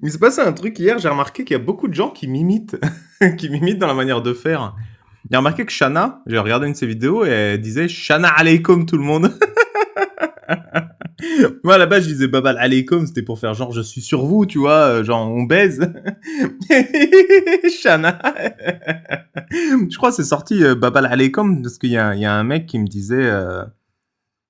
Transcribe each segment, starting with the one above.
Il s'est passé un truc hier, j'ai remarqué qu'il y a beaucoup de gens qui m'imitent, qui m'imitent dans la manière de faire. J'ai remarqué que Shana, j'ai regardé une de ses vidéos et elle disait Shana alaykoum tout le monde. Moi à la base je disais Babal alaykoum, c'était pour faire genre je suis sur vous, tu vois, genre on baise. Shana. Je crois que c'est sorti Babal alaykoum parce qu'il y a un mec qui me disait,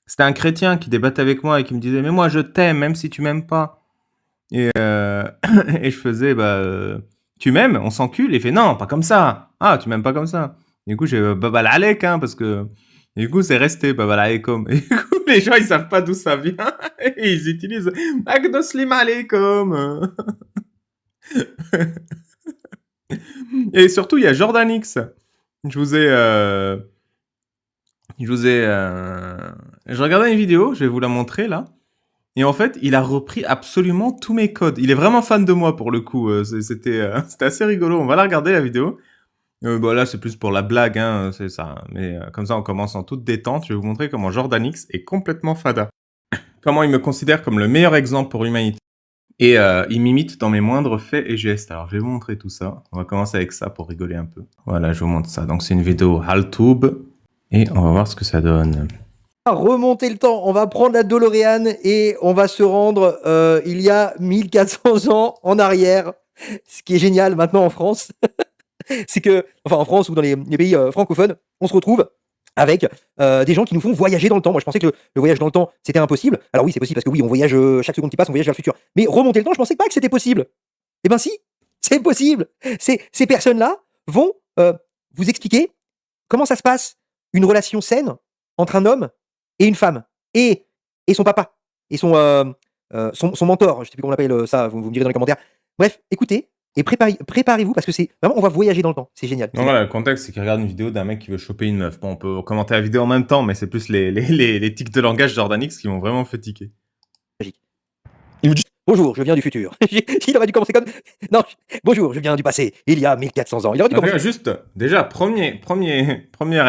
c'était un chrétien qui débattait avec moi et qui me disait mais moi je t'aime même si tu m'aimes pas. Et, et je faisais, tu m'aimes, on s'encule. Il fait, non, pas comme ça. Ah, tu m'aimes pas comme ça. Et du coup, j'ai babal alek, hein, parce que, et du coup, c'est resté babal aleikum. Et du coup, les gens, ils savent pas d'où ça vient. Et ils utilisent Agnoslim aleikum. Et surtout, il y a Jordanix. Je vous ai, je vous ai, je regardais une vidéo, je vais vous la montrer là. Et en fait, il a repris absolument tous mes codes. Il est vraiment fan de moi pour le coup. C'était assez rigolo. On va la regarder la vidéo. Là, c'est plus pour la blague, hein, c'est ça. Mais comme ça, on commence en toute détente. Je vais vous montrer comment Jordanix est complètement fada. Comment il me considère comme le meilleur exemple pour l'humanité. Et il m'imite dans mes moindres faits et gestes. Alors, je vais vous montrer tout ça. On va commencer avec ça pour rigoler un peu. Voilà, je vous montre ça. Donc, c'est une vidéo HalTube. Et on va voir ce que ça donne. Remonter le temps, on va prendre la DeLorean et on va se rendre il y a 1400 ans en arrière. Ce qui est génial maintenant en France, c'est que, enfin en France ou dans les pays francophones, on se retrouve avec des gens qui nous font voyager dans le temps. Moi je pensais que le voyage dans le temps c'était impossible. Alors oui c'est possible parce que oui on voyage chaque seconde qui passe, on voyage vers le futur. Mais remonter le temps, je pensais pas que c'était possible. Eh ben si, c'est possible. Ces personnes-là vont vous expliquer comment ça se passe une relation saine entre un homme et une femme, et son papa, et son mentor, je sais plus comment on appelle ça, vous me direz dans les commentaires. Bref, écoutez, et préparez-vous, parce que c'est vraiment, on va voyager dans le temps, c'est génial. Donc voilà, le contexte, c'est qu'il regarde une vidéo d'un mec qui veut choper une meuf. Bon, on peut commenter la vidéo en même temps, mais c'est plus les tics de langage Jordanix qui m'ont vraiment fait tiquer. Magique. Il me dit bonjour, je viens du futur. Il aurait dû commencer comme. Non, bonjour, je viens du passé, il y a 1400 ans. Il aurait dû commencer. Juste, déjà, premier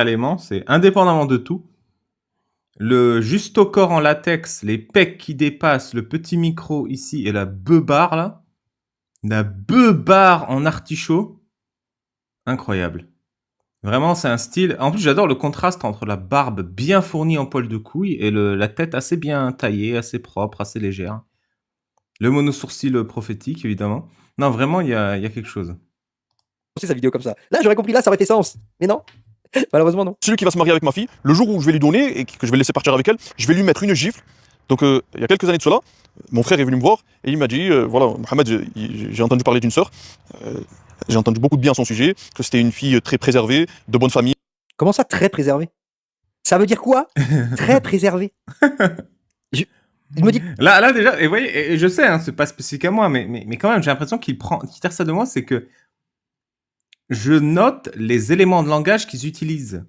élément, c'est indépendamment de tout, le juste au corps en latex, les pecs qui dépassent, le petit micro ici et la beubar là, la beubar en artichaut, incroyable. Vraiment, c'est un style. En plus, j'adore le contraste entre la barbe bien fournie en poil de couille et la tête assez bien taillée, assez propre, assez légère. Le monosourcil prophétique, évidemment. Non, vraiment, il y a quelque chose. C'est sa vidéo comme ça. Là, j'aurais compris, là, ça aurait fait sens. Mais non, malheureusement, non. Celui qui va se marier avec ma fille, le jour où je vais lui donner et que je vais le laisser partir avec elle, je vais lui mettre une gifle. Donc, il y a quelques années de cela, mon frère est venu me voir et il m'a dit voilà, Mohamed, j'ai entendu parler d'une sœur, j'ai entendu beaucoup de bien à son sujet, que c'était une fille très préservée, de bonne famille. Comment ça, très préservé? Ça veut dire quoi? Très préservé. Je me dis. Là, déjà, et vous voyez, et je sais, hein, c'est pas spécifique à moi, mais quand même, j'ai l'impression qu'il tire ça de moi, c'est que je note les éléments de langage qu'ils utilisent.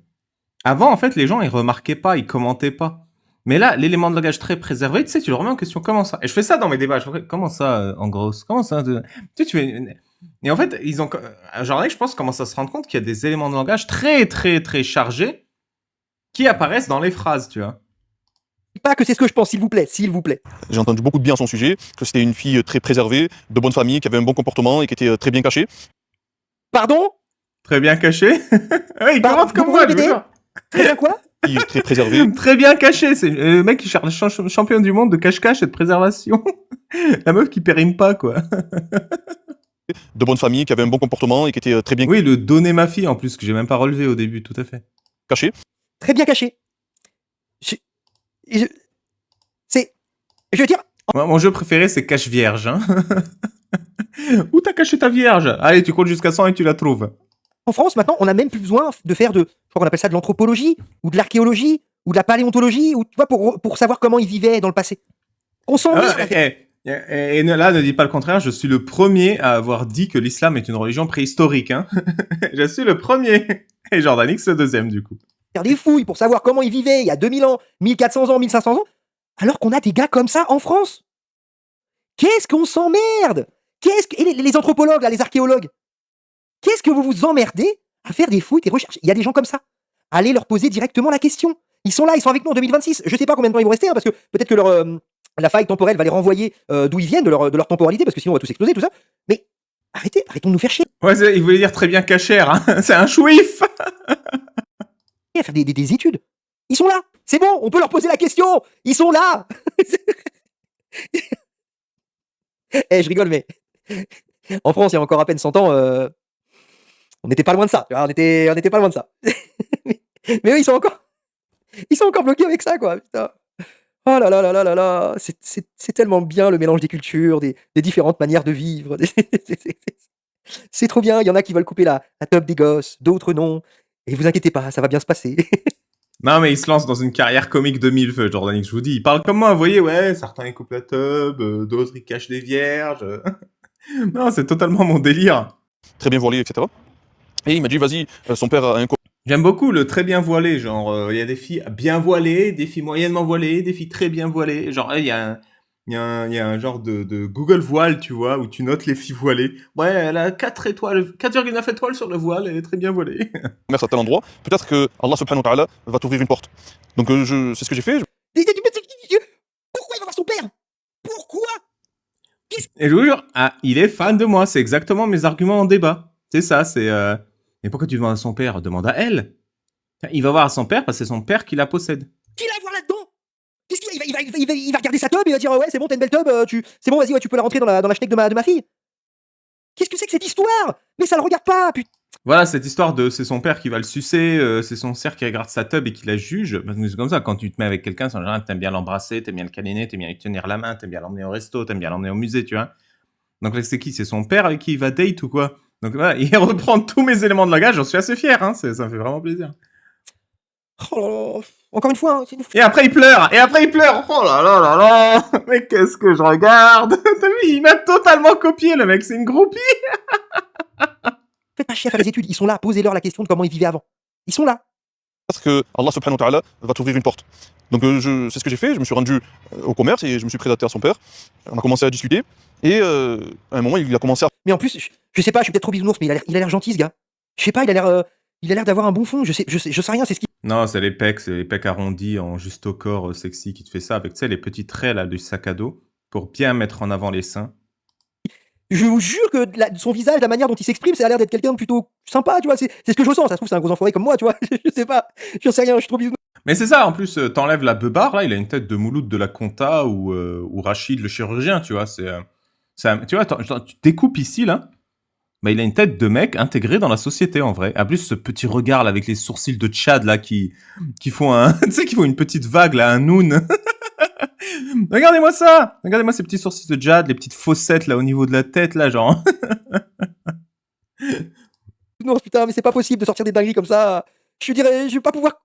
Avant, en fait, les gens, ils remarquaient pas, ils commentaient pas. Mais là, l'élément de langage très préservé, tu sais, tu le remets en question. Comment ça? Et je fais ça dans mes débats. Je fais, comment ça, en grosse? Comment ça? Tu sais, tu fais. Et en fait, ils ont. Genre, je pense, commence à se rendre compte qu'il y a des éléments de langage très, très, très chargés qui apparaissent dans les phrases, tu vois. Pas que c'est ce que je pense, s'il vous plaît, s'il vous plaît. J'ai entendu beaucoup de bien à son sujet, que c'était une fille très préservée, de bonne famille, qui avait un bon comportement et qui était très bien cachée. Pardon? Très bien caché. Ouais, il commence comme moi, je veux dire. Très bien quoi? Très préservée. Très bien caché. C'est le mec qui cherche champion du monde de cache-cache et de préservation. La meuf qui périme pas, quoi. De bonne famille, qui avait un bon comportement et qui était très bien Oui, le donner ma fille, en plus, que j'ai même pas relevé au début, tout à fait. cachée. Très bien caché. Je veux dire. Mon jeu préféré, c'est cache vierge. Hein. Où t'as caché ta vierge? Allez, tu comptes jusqu'à 100 et tu la trouves. En France, maintenant, on n'a même plus besoin de faire je crois qu'on appelle ça de l'anthropologie, ou de l'archéologie, ou de la paléontologie, ou tu vois, pour savoir comment ils vivaient dans le passé. On s'en Et là, ne dis pas le contraire, je suis le premier à avoir dit que l'islam est une religion préhistorique. Hein. Je suis le premier. Et Jordanix, le deuxième, du coup. Faire des fouilles pour savoir comment ils vivaient il y a 2000 ans, 1400 ans, 1500 ans, alors qu'on a des gars comme ça en France. Qu'est-ce qu'on s'emmerde? Et les anthropologues, là, les archéologues, qu'est-ce que vous vous emmerdez à faire des fouilles, des recherches? Il y a des gens comme ça. Allez leur poser directement la question. Ils sont là, ils sont avec nous en 2026. Je sais pas combien de temps ils vont rester, hein, parce que peut-être que la faille temporelle va les renvoyer d'où ils viennent, de leur temporalité, parce que sinon on va tous exploser, tout ça. Mais arrêtons de nous faire chier Ouais, il voulait dire très bien cachère, hein. C'est un chouif. à faire des études. Ils sont là, c'est bon, on peut leur poser la question. Ils sont là. Eh, je rigole, mais en France, il y a encore à peine 100 ans, on n'était pas loin de ça. Tu vois, on était pas loin de ça. Mais eux, ils sont encore bloqués avec ça, quoi. Putain. Oh là là là là là là, c'est tellement bien le mélange des cultures, des différentes manières de vivre. C'est trop bien. Il y en a qui veulent couper la top des gosses, d'autres non. Et vous inquiétez pas, ça va bien se passer. Non, mais il se lance dans une carrière comique de mille feux, Jordan X, je vous dis. Il parle comme moi, vous voyez, ouais, certains ils coupent la tub, d'autres ils cachent des vierges. Non, c'est totalement mon délire. très bien voilé, etc. Et il m'a dit, vas-y, son père a un J'aime beaucoup le très bien voilé, genre, il y a des filles bien voilées, des filles moyennement voilées, des filles très bien voilées. Genre, il y a un genre de Google Voile, tu vois, où tu notes les filles voilées. Ouais, elle a 4 étoiles, 4,9 étoiles sur le voile, elle est très bien voilée. commerce à tel endroit. Peut-être que Allah subhanahu wa ta'ala va t'ouvrir une porte. Donc c'est ce que j'ai fait. Pourquoi il va voir son père? Pourquoi? Et je vous jure, il est fan de moi, c'est exactement mes arguments en débat. C'est ça, mais pourquoi tu demandes à son père? Demande à elle. Il va voir à son père parce que c'est son père qui la possède. Qu'il a à voir là-dedans? Qu'est-ce qu'il il va regarder sa tub et il va dire ouais, c'est bon, t'as une belle tub, c'est bon, vas-y, ouais, tu peux la rentrer dans la schneck de ma fille. Qu'est-ce que c'est que cette histoire? Mais ça le regarde pas, putain. Voilà, cette histoire de c'est son père qui va le sucer, c'est son père qui regarde sa tub et qui la juge. Parce que c'est comme ça, quand tu te mets avec quelqu'un, c'est en général, t'aimes bien l'embrasser, t'aimes bien le câliner, t'aimes bien lui tenir la main, t'aimes bien l'emmener au resto, t'aimes bien l'emmener au musée, tu vois. Donc là, c'est qui? C'est son père avec qui il va date ou quoi? Donc voilà, il reprend tous mes éléments de langage, j'en suis assez fier, hein, ça me fait vraiment plaisir. Oh là là. Encore une fois, hein, Et après il pleure, oh là là là là, mais qu'est-ce que je regarde? T'as vu, il m'a totalement copié le mec, c'est une groupie. faites pas chier à faire les études, ils sont là, posez-leur la question de comment ils vivaient avant. Ils sont là. Peut-être que Allah subhanahu wa ta'ala va t'ouvrir une porte. Donc c'est ce que j'ai fait. Je me suis rendu au commerce et je me suis présenté à son père. On a commencé à discuter. Et à un moment, il a commencé à Mais en plus, je sais pas, je suis peut-être trop bisounours, mais il a l'air gentil, ce gars. Je sais pas, il a l'air d'avoir un bon fond, je sais rien, c'est ce qui... Non, c'est les pecs arrondis en juste au corps sexy qui te fait ça avec, tu sais, les petits traits là du sac à dos pour bien mettre en avant les seins. Je vous jure que son visage, la manière dont il s'exprime, ça a l'air d'être quelqu'un de plutôt sympa, tu vois, c'est ce que je ressens, ça se trouve c'est un gros enfoiré comme moi, tu vois, je sais pas, j'en sais rien, je suis trop bisounours. Mais c'est ça, en plus, t'enlèves la beubare, là, il a une tête de Mouloud de la compta ou Rachid le chirurgien, tu vois, tu vois, tu découpes ici, là, bah, il a une tête de mec intégré dans la société, en vrai. En plus, ce petit regard, là, avec les sourcils de Tchad, là, qui font tu sais, qui font une petite vague, là, un noun. Regardez-moi ça! Regardez-moi ces petits sourcils de Tchad, les petites fossettes, là, au niveau de la tête, là, genre. Non, putain, mais c'est pas possible de sortir des dingueries comme ça, je dirais, je vais pas pouvoir...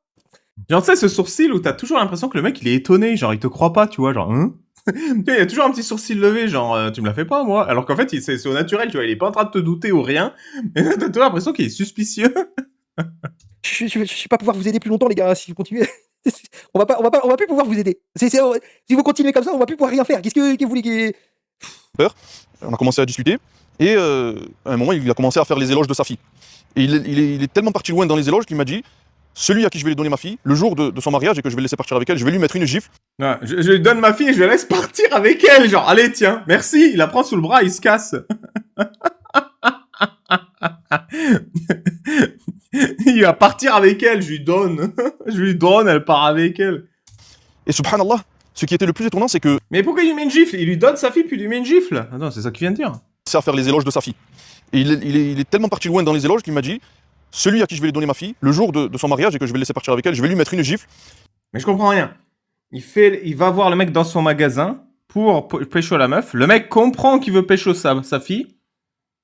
Genre, tu sais, ce sourcil où t'as toujours l'impression que le mec, il est étonné, genre, il te croit pas, tu vois, genre, hein? Il y a toujours un petit sourcil levé, genre, tu me la fais pas, moi. Alors qu'en fait, c'est au naturel, tu vois, il est pas en train de te douter ou rien. Et t'as toujours l'impression qu'il est suspicieux. Je vais pas pouvoir vous aider plus longtemps, les gars, si vous continuez. On va plus pouvoir vous aider. Si vous continuez comme ça, on va plus pouvoir rien faire. Qu'est-ce que vous voulez On a commencé à discuter. Et à un moment, il a commencé à faire les éloges de sa fille. Et il est tellement parti loin dans les éloges qu'il m'a dit, celui à qui je vais lui donner ma fille, le jour de son mariage et que je vais le laisser partir avec elle, je vais lui mettre une gifle. Ouais, je lui donne ma fille et je la laisse partir avec elle. Genre, allez, tiens, merci. Il la prend sous le bras, il se casse. Il va partir avec elle, je lui donne. Je lui donne, elle part avec elle. Et subhanallah, ce qui était le plus étonnant, c'est que Mais pourquoi il lui met une gifle? Il lui donne sa fille puis il lui met une gifle. Attends, c'est ça qu'il vient de dire. c'est à faire les éloges de sa fille. Et il est tellement parti loin dans les éloges qu'il m'a dit, celui à qui je vais lui donner ma fille, le jour de son mariage et que je vais le laisser partir avec elle, je vais lui mettre une gifle. Mais je comprends rien. Il va voir le mec dans son magasin pour pécho la meuf. Le mec comprend qu'il veut pécho sa fille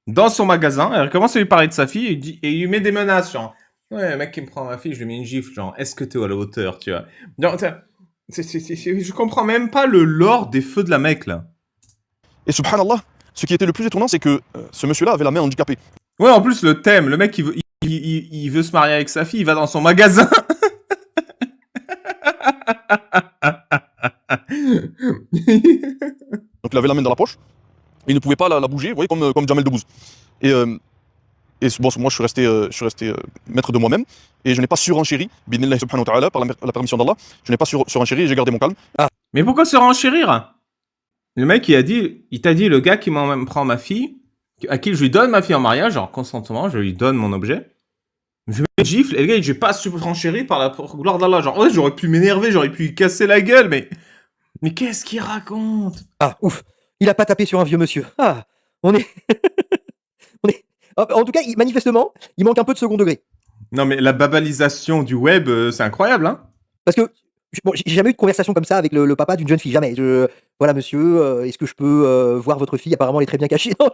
dans son magasin. Il commence à lui parler de sa fille et il lui met des menaces, genre, ouais, le mec qui me prend ma fille, je lui mets une gifle, genre, est-ce que t'es à la hauteur, tu vois. Genre, je comprends même pas le lore des feux de la mec, là. Et subhanallah, ce qui était le plus étonnant, c'est que ce monsieur-là avait la main handicapée. Ouais, en plus, le thème, le mec, il veut se marier avec sa fille, il va dans son magasin. Donc il avait la main dans la poche, et il ne pouvait pas la bouger, vous voyez, comme Jamel Debbouze. Et bon, moi, je suis resté maître de moi-même, et je n'ai pas surenchéri, bidnillahi subhanahu wa ta'ala, par la permission d'Allah, je n'ai pas surenchéri et j'ai gardé mon calme. Mais pourquoi se renchérir? Le mec, il t'a dit, le gars qui m'en prend ma fille, à qui je lui donne ma fille en mariage, genre consentement, je lui donne mon objet. Je me gifle, et le gars, il dit, j'ai pas surenchéri par la gloire d'Allah. Genre, ouais, j'aurais pu m'énerver, j'aurais pu lui casser la gueule, mais qu'est-ce qu'il raconte? Ah, ouf. Il a pas tapé sur un vieux monsieur. Ah, on est. on est... En tout cas, manifestement, il manque un peu de second degré. Non, mais la babalisation du web, c'est incroyable, hein? Parce que bon, j'ai jamais eu de conversation comme ça avec le papa d'une jeune fille, jamais. Voilà, monsieur, est-ce que je peux voir votre fille? Apparemment, elle est très bien cachée. Non,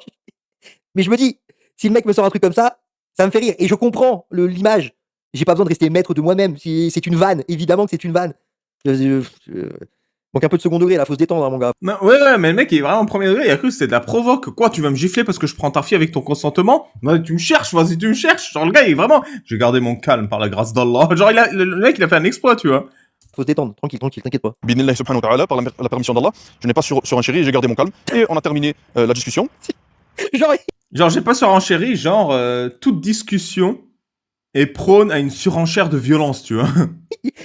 mais je me dis, si le mec me sort un truc comme ça me fait rire. Et je comprends l'image. J'ai pas besoin de rester maître de moi-même. C'est une vanne, évidemment que c'est une vanne. Manque un peu de second degré, là, faut se détendre, hein, mon gars. Non, ouais, mais le mec il est vraiment au premier degré, il a cru que c'était de la provoque. Quoi, tu vas me gifler parce que je prends ta fille avec ton consentement? Ouais, tu me cherches, vas-y, tu me cherches. Genre, le gars, il est vraiment... J'ai gardé mon calme par la grâce d'Allah. Genre, le mec, il a fait un exploit, tu vois. Faut se détendre, tranquille, t'inquiète pas. Bidnillah subhanahu wa ta'ala, par la permission d'Allah, je n'ai pas surenchéri et j'ai gardé mon calme. Et on a terminé la discussion. Genre, J'ai pas surenchéri, toute discussion est prône à une surenchère de violence, tu vois.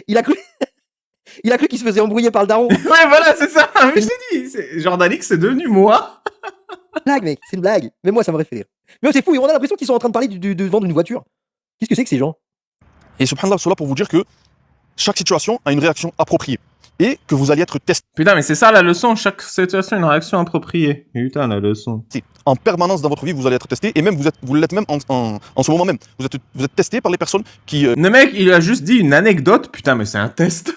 il a cru. Il a cru qu'il se faisait embrouiller par le daron. Ouais, voilà, c'est ça. Mais je t'ai dit, Jordanix, c'est devenu moi. Blague, mec, c'est une blague. Mais moi, ça m'aurait fait rire. Mais c'est fou, on a l'impression qu'ils sont en train de parler de vendre une voiture. Qu'est-ce que c'est que ces gens? Et subhanallah, cela pour vous dire que chaque situation a une réaction appropriée. Et que vous allez être testé Putain, mais c'est ça la leçon. Chaque situation a une réaction appropriée. Putain, la leçon. en permanence dans votre vie, vous allez être testé. Et même, vous l'êtes même en ce moment même. Vous êtes testé par les personnes qui... Le mec, il a juste dit une anecdote. Putain, mais c'est un test.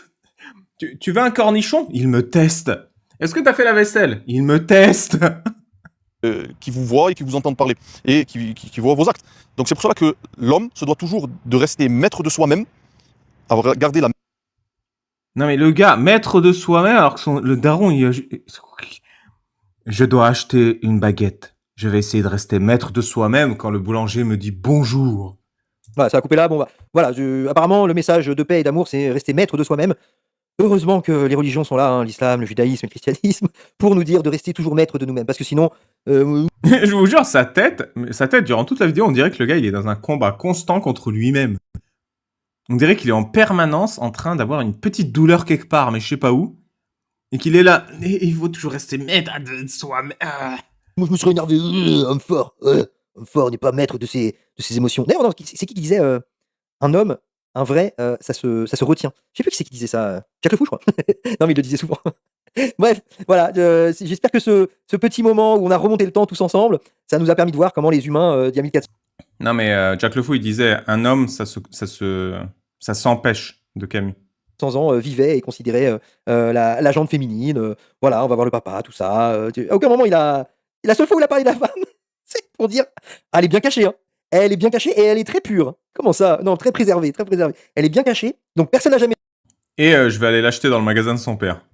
Tu veux un cornichon? Il me teste. Est-ce que t'as fait la vaisselle? Il me teste. qui vous voient et qui vous entendent parler. Et qui voient vos actes. Donc c'est pour cela que l'homme se doit toujours de rester maître de soi-même, avoir gardé la... Non mais le gars, maître de soi-même, alors que le daron, je dois acheter une baguette. Je vais essayer de rester maître de soi-même quand le boulanger me dit bonjour. Voilà, ça a coupé là. Bon, bah, voilà, apparemment, le message de paix et d'amour, c'est rester maître de soi-même. Heureusement que les religions sont là, hein, l'islam, le judaïsme, le christianisme, pour nous dire de rester toujours maître de nous-mêmes. Parce que sinon, Je vous jure, sa tête, durant toute la vidéo, on dirait que le gars, il est dans un combat constant contre lui-même. On dirait qu'il est en permanence en train d'avoir une petite douleur quelque part, mais je sais pas où. Et qu'il est là, et il faut toujours rester maître de soi-même. moi, je me serais énervé. Homme fort n'est pas maître de ses émotions. D'ailleurs, non, c'est qui disait un homme, un vrai, ça se retient. Je sais plus qui c'est qui disait ça. Jacques Le Fou, je crois. Non, mais il le disait souvent. Bref, voilà. J'espère que ce petit moment où on a remonté le temps tous ensemble, ça nous a permis de voir comment les humains d'il y a 1400 Non, mais Jack Le Fou, il disait, un homme, ça s'empêche de Camus. ans vivaient et considéraient la jante féminine. Voilà, on va voir le papa, tout ça. À aucun moment, la seule fois où il a parlé de la femme, c'est pour dire, ah, elle est bien cachée, hein. Elle est bien cachée et elle est très pure. Comment ça? Non, très préservée, très préservée. Elle est bien cachée, donc personne n'a jamais Et je vais aller l'acheter dans le magasin de son père.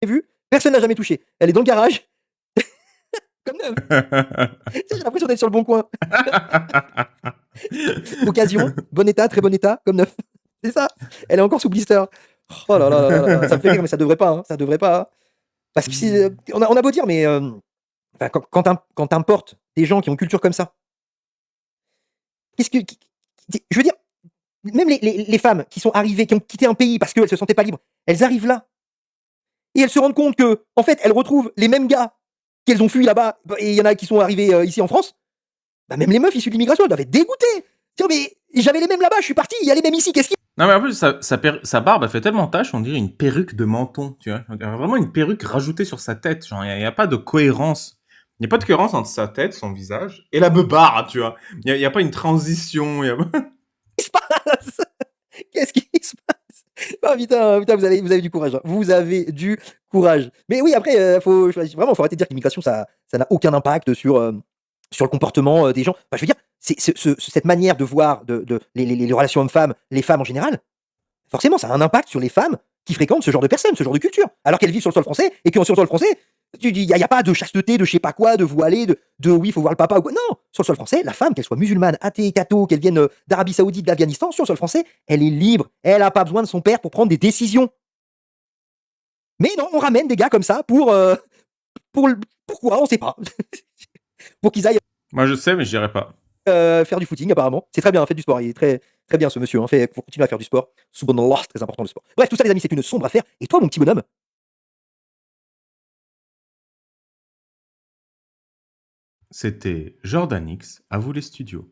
vu, personne n'a jamais touché. Elle est dans le garage, comme neuve. J'ai l'impression d'être sur le bon coin. Occasion, bon état, très bon état, comme neuf. C'est ça. Elle est encore sous blister. Oh là là là là là. Ça me fait rire, mais ça devrait pas. Hein. Ça devrait pas. Hein. Parce que on a beau dire, mais enfin, quand t'importes des gens qui ont une culture comme ça, qu'est-ce que. Je veux dire, même les femmes qui sont arrivées, qui ont quitté un pays parce qu'elles se sentaient pas libres, elles arrivent là. Et elles se rendent compte que, en fait, elles retrouvent les mêmes gars qu'elles ont fui là-bas, et il y en a qui sont arrivés ici en France. Bah, même les meufs issues de l'immigration, elles doivent être dégoûtées. Tiens, mais j'avais les mêmes là-bas, je suis parti, il y a les mêmes ici, qu'est-ce qui. Non, mais en plus, sa barbe, elle fait tellement tache, on dirait une perruque de menton, tu vois. On dirait vraiment une perruque rajoutée sur sa tête. Genre, il n'y a pas de cohérence. Il n'y a pas de cohérence entre sa tête, son visage, et la beubare, tu vois. Il n'y a pas une transition. Qu'est-ce qui se passe? Qu'est-ce qui se passe? Ah putain, vous avez du courage. Hein. Vous avez du courage. Mais oui, après, faut arrêter de dire que l'immigration, ça n'a aucun impact sur le comportement des gens. Enfin, je veux dire, cette manière de voir les relations hommes-femmes, les femmes en général, forcément, ça a un impact sur les femmes qui fréquentent ce genre de personnes, ce genre de culture. Alors qu'elles vivent sur le sol français, et que sur le sol français, il n'y a pas de chasteté, de je sais pas quoi, de voilé, de oui, il faut voir le papa ou quoi. Non, sur le sol français, la femme, qu'elle soit musulmane, athée, catho, qu'elle vienne d'Arabie Saoudite, d'Afghanistan, sur le sol français, elle est libre. Elle n'a pas besoin de son père pour prendre des décisions. Mais non, on ramène des gars comme ça pourquoi, on sait pas. Pour qu'ils aillent Moi, je sais, mais je dirais pas. faire du footing apparemment. C'est très bien, faites du sport. Il est très, très bien ce monsieur. Hein. Faut continuer à faire du sport. Subhanallah, c'est très important le sport. Bref, tout ça les amis, c'est une sombre affaire. Et toi mon petit bonhomme, C'était Jordan X, à vous les studios.